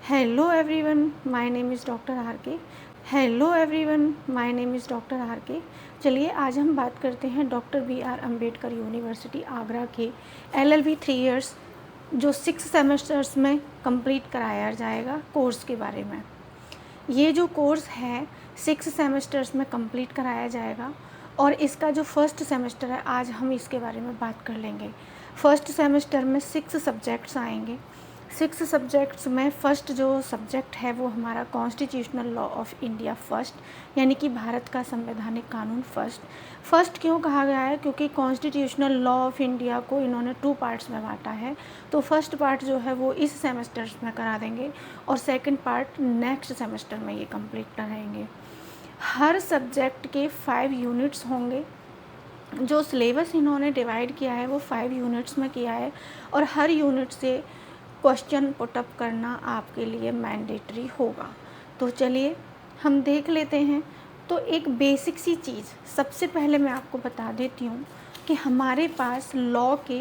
Hello everyone, my name is doctor R K. Hello everyone, my name is doctor R K. चलिए आज हम बात करते हैं doctor B R Ambedkar university Agra के एलएलबी 3 इयर्स जो 6 सेमेस्टर्स में कंप्लीट कराया जाएगा कोर्स के बारे में। ये जो कोर्स है 6 सेमेस्टर्स में कंप्लीट कराया जाएगा और इसका जो फर्स्ट सेमेस्टर है आज हम इसके बारे में बात कर लेंगे। फर्स्ट सेमेस्टर में 6 सब्जेक्ट्स आएंगे। 6 सब्जेक्ट्स में फ़र्स्ट जो सब्जेक्ट है वो हमारा constitutional law of India first, यानी कि भारत का संवैधानिक कानून फ़र्स्ट क्यों कहा गया है? क्योंकि कॉन्स्टिट्यूशनल लॉ ऑफ इंडिया को इन्होंने 2 पार्ट्स में बांटा है। तो फर्स्ट पार्ट जो है वो इस सेमेस्टर्स में करा देंगे और सेकंड पार्ट नेक्स्ट सेमेस्टर में ये कंप्लीट कराएंगे। हर सब्जेक्ट के 5 यूनिट्स होंगे। जो सिलेबस इन्होंने डिवाइड किया है वो 5 यूनिट्स में किया है और हर यूनिट से क्वेश्चन पुटअप करना आपके लिए मैंडेटरी होगा। तो चलिए हम देख लेते हैं। तो एक बेसिक सी चीज़ सबसे पहले मैं आपको बता देती हूँ कि हमारे पास लॉ के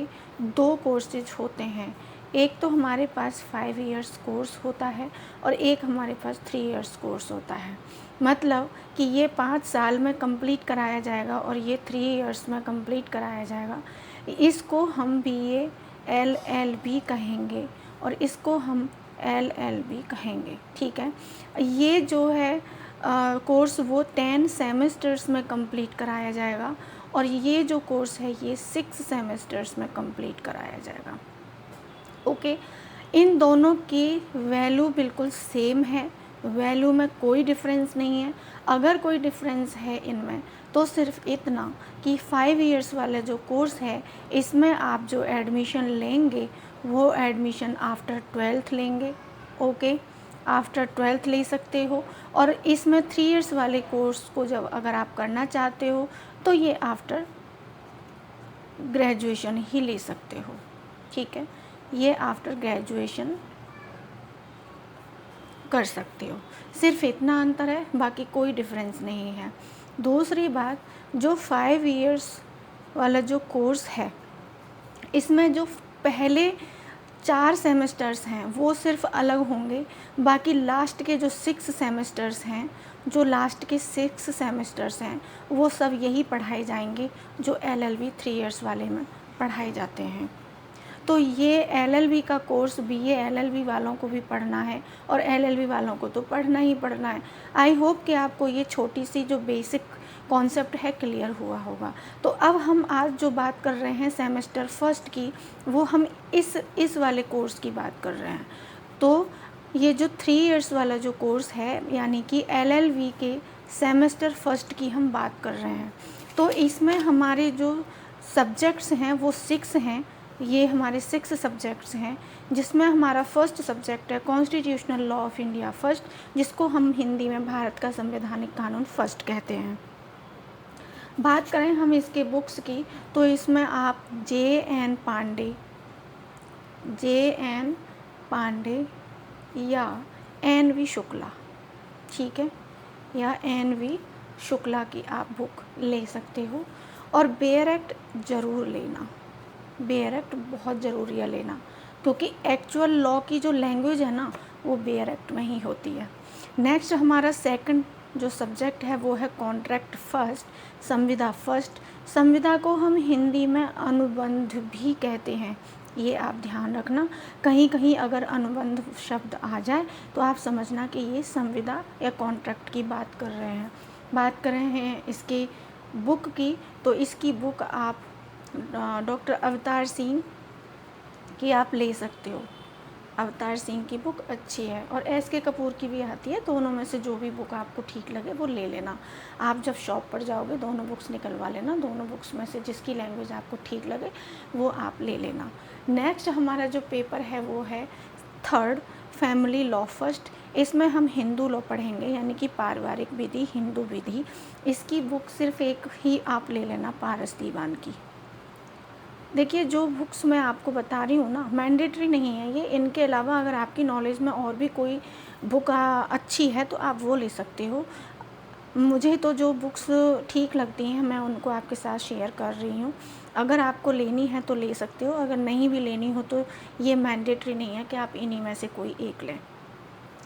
2 कोर्सेज होते हैं। एक तो हमारे पास 5 इयर्स कोर्स होता है और एक हमारे पास 3 इयर्स कोर्स होता है। मतलब कि ये 5 साल में कंप्लीट कराया जाएगा और ये 3 इयर्स में कंप्लीट कराया जाएगा। इसको हम बीए एलएलबी कहेंगे और इसको हम एलएलबी कहेंगे, ठीक है। ये जो है कोर्स वो 10 सेमेस्टर्स में कंप्लीट कराया जाएगा और ये जो कोर्स है ये 6 सेमेस्टर्स में कंप्लीट कराया जाएगा। ओके, इन दोनों की वैल्यू बिल्कुल सेम है, वैल्यू में कोई डिफरेंस नहीं है। अगर कोई डिफरेंस है इनमें तो सिर्फ इतना कि 5 इयर्स वाला जो कोर्स है इसमें आप जो एडमिशन लेंगे वो एडमिशन आफ्टर 12th लेंगे। ओके, आफ्टर 12th ले सकते हो और इसमें 3 इयर्स वाले कोर्स को जब अगर आप करना चाहते हो तो ये आफ्टर ग्रेजुएशन ही ले सकते हो, ठीक है। ये आफ्टर ग्रेजुएशन कर सकते हो, सिर्फ इतना अंतर है, बाकी कोई डिफरेंस नहीं है। दूसरी बात, जो 5 इयर्स वाला जो कोर्स है इसमें जो पहले 4 सेमेस्टर्स हैं वो सिर्फ अलग होंगे। बाकी लास्ट के जो 6 सेमेस्टर्स हैं, जो लास्ट के 6 सेमेस्टर्स हैं वो सब यही पढ़ाए जाएंगे जो एलएलबी 3 इयर्स वाले में पढ़ाए जाते हैं। तो ये एलएलबी का कोर्स बीए एलएलबी वालों को भी पढ़ना है और एलएलबी वालों को तो पढ़ना ही पढ़ना है। आई होप कि आपको ये छोटी सी जो बेसिक कॉन्सेप्ट है क्लियर हुआ होगा। तो अब हम आज जो बात कर रहे हैं सेमेस्टर फर्स्ट की, वो हम इस वाले कोर्स की बात कर रहे हैं। तो ये जो 3 इयर्स वाला जो कोर्स है यानी कि एलएलबी के सेमेस्टर फर्स्ट की हम बात कर रहे हैं। तो इसमें हमारे जो सब्जेक्ट्स हैं वो 6 हैं। ये हमारे 6 सब्जेक्ट्स हैं जिसमें हमारा फर्स्ट सब्जेक्ट है constitutional law of India first, जिसको हम हिंदी में भारत का संवैधानिक कानून फर्स्ट कहते हैं। बात करें हम इसके बुक्स की तो इसमें आप जे.एन. पांडे या एन.वी. शुक्ला, ठीक है, या एन.वी. शुक्ला की आप बुक ले सकते हो। और बेयर एक्ट ज़रूर लेना, बेयर एक्ट बहुत ज़रूरी है लेना, क्योंकि एक्चुअल लॉ की जो लैंग्वेज है ना वो बेयर एक्ट में ही होती है। नेक्स्ट हमारा सेकंड जो सब्जेक्ट है वो है कॉन्ट्रैक्ट फर्स्ट, संविदा फर्स्ट। संविदा को हम हिंदी में अनुबंध भी कहते हैं, ये आप ध्यान रखना। कहीं कहीं अगर अनुबंध शब्द आ जाए तो आप समझना कि ये संविदा या कॉन्ट्रैक्ट की बात कर रहे हैं। बात कर रहे हैं इसकी बुक की, तो इसकी बुक आप डॉक्टर अवतार सिंह की आप ले सकते हो। अवतार सिंह की बुक अच्छी है और एस.के. कपूर की भी आती है। दोनों में से जो भी बुक आपको ठीक लगे वो ले लेना। आप जब शॉप पर जाओगे दोनों बुक्स निकलवा लेना, दोनों बुक्स में से जिसकी लैंग्वेज आपको ठीक लगे वो आप ले लेना। नेक्स्ट हमारा जो पेपर है वो है थर्ड, फैमिली लॉ फर्स्ट। इसमें हम हिंदू लॉ पढ़ेंगे, यानी कि पारिवारिक विधि, हिंदू विधि। इसकी बुक सिर्फ एक ही आप ले लेना, पारस दीवान की। देखिए जो बुक्स मैं आपको बता रही हूँ ना मैंडेटरी नहीं है ये, इनके अलावा अगर आपकी नॉलेज में और भी कोई बुक अच्छी है तो आप वो ले सकते हो। मुझे तो जो बुक्स ठीक लगती हैं मैं उनको आपके साथ शेयर कर रही हूँ। अगर आपको लेनी है तो ले सकते हो, अगर नहीं भी लेनी हो तो ये मैंडेटरी नहीं है कि आप इन्हीं में से कोई एक लें।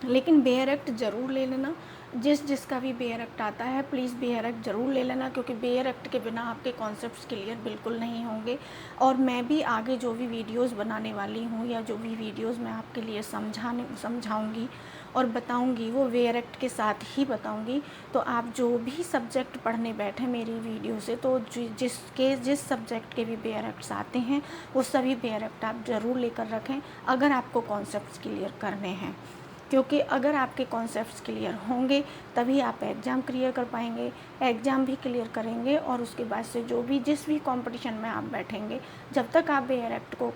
लेकिन बेयर एक्ट ज़रूर ले लेना। जिसका भी बेयर एक्ट आता है प्लीज़ बेयर एक्ट ज़रूर ले लेना, क्योंकि बेयर एक्ट के बिना आपके कॉन्सेप्ट्स क्लियर बिल्कुल नहीं होंगे। और मैं भी आगे जो भी वीडियोस बनाने वाली हूँ या जो भी वीडियोस मैं आपके लिए समझाऊँगी और बताऊँगी वो बेयर एक्ट के साथ ही बताऊँगी। तो आप जो भी सब्जेक्ट पढ़ने बैठे मेरी वीडियो से, तो जिस सब्जेक्ट के भी बेयर एक्ट्स आते हैं वो सभी बेयर एक्ट आप ज़रूर लेकर रखें, अगर आपको कॉन्सेप्ट्स क्लियर करने हैं। क्योंकि अगर आपके कॉन्सेप्ट्स क्लियर होंगे तभी आप एग्ज़ाम क्लियर कर पाएंगे, एग्ज़ाम भी क्लियर करेंगे और उसके बाद से जिस भी कंपटीशन में आप बैठेंगे, जब तक आप बेयर एक्ट को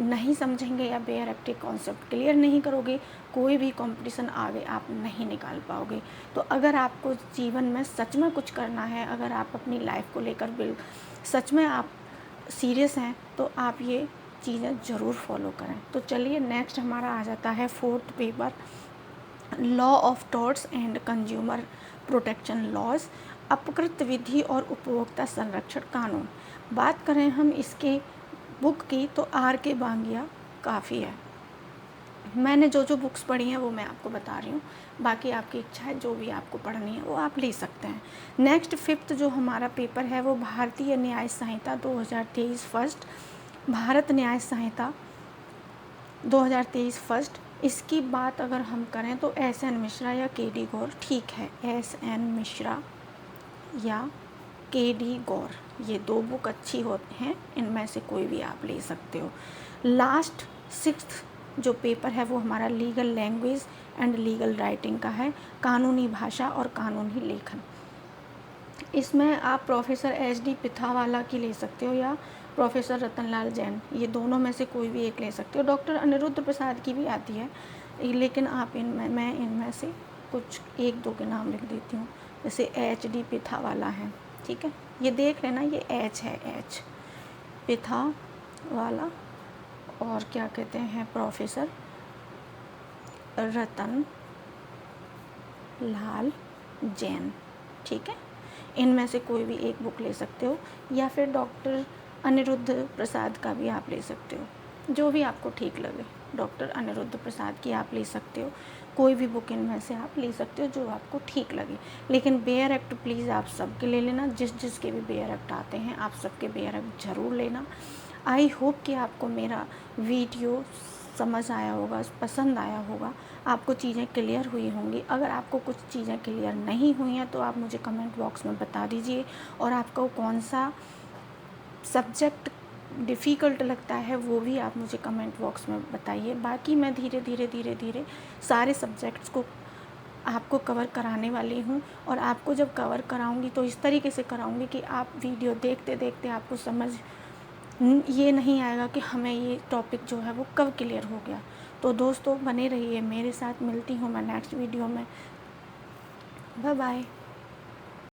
नहीं समझेंगे या बेयर एक्ट के कॉन्सेप्ट क्लियर नहीं करोगे, कोई भी कंपटीशन आगे आप नहीं निकाल पाओगे। तो अगर आपको जीवन में सच में कुछ करना है, अगर आप अपनी लाइफ को लेकर सच में आप सीरियस हैं, तो आप ये चीज़ें ज़रूर फॉलो करें। तो चलिए नेक्स्ट हमारा आ जाता है 4th paper, law of torts and consumer protection laws, अपकृत विधि और उपभोक्ता संरक्षण कानून। बात करें हम इसके बुक की तो R.K. बांगिया काफ़ी है। मैंने जो बुक्स पढ़ी हैं वो मैं आपको बता रही हूँ, बाकी आपकी इच्छा है, जो भी आपको पढ़नी है वो आप ले सकते हैं। नेक्स्ट 5th जो हमारा पेपर है वो भारतीय न्याय संहिता 2023 फर्स्ट, भारत न्याय संहिता 2023 फर्स्ट। इसकी बात अगर हम करें तो S.N. मिश्रा या K.D. गौर ठीक है, S.N. मिश्रा या K.D. गौर, ये 2 बुक अच्छी होती हैं, इनमें से कोई भी आप ले सकते हो। लास्ट 6th जो पेपर है वो हमारा legal language and legal writing का है, कानूनी भाषा और कानूनी लेखन। इसमें आप प्रोफेसर HD पिथावाला की ले सकते हो या प्रोफेसर रतनलाल जैन, ये दोनों में से कोई भी एक ले सकते हो। डॉक्टर अनिरुद्ध प्रसाद की भी आती है, लेकिन मैं इनमें से कुछ 1-2 के नाम लिख देती हूँ। जैसे HD पिथावाला है, ठीक है, ये देख लेना, ये H है, H पिथावाला, और क्या कहते हैं प्रोफेसर रतन लाल जैन, ठीक है। इनमें से कोई भी एक बुक ले सकते हो, या फिर डॉक्टर अनिरुद्ध प्रसाद का भी आप ले सकते हो, जो भी आपको ठीक लगे। डॉक्टर अनिरुद्ध प्रसाद की आप ले सकते हो, कोई भी बुक इनमें से आप ले सकते हो जो आपको ठीक लगे। लेकिन बेयर एक्ट प्लीज़ आप सबके ले लेना, जिसके भी बेयर एक्ट आते हैं आप सबके बेयर एक्ट ज़रूर लेना। आई होप कि आपको मेरा वीडियो समझ आया होगा, पसंद आया होगा, आपको चीज़ें क्लियर हुई होंगी। अगर आपको कुछ चीज़ें क्लियर नहीं हुई हैं तो आप मुझे कमेंट बॉक्स में बता दीजिए, और आपको कौन सा सब्जेक्ट डिफ़िकल्ट लगता है वो भी आप मुझे कमेंट बॉक्स में बताइए। बाकी मैं धीरे धीरे सारे सब्जेक्ट्स को आपको कवर कराने वाली हूँ, और आपको जब कवर कराऊँगी तो इस तरीके से कराऊँगी कि आप वीडियो देखते देखते आपको समझ ये नहीं आएगा कि हमें ये टॉपिक जो है वो कब क्लियर हो गया। तो दोस्तों बने रहिए मेरे साथ, मिलती हूँ मैं नेक्स्ट वीडियो में। Bye bye.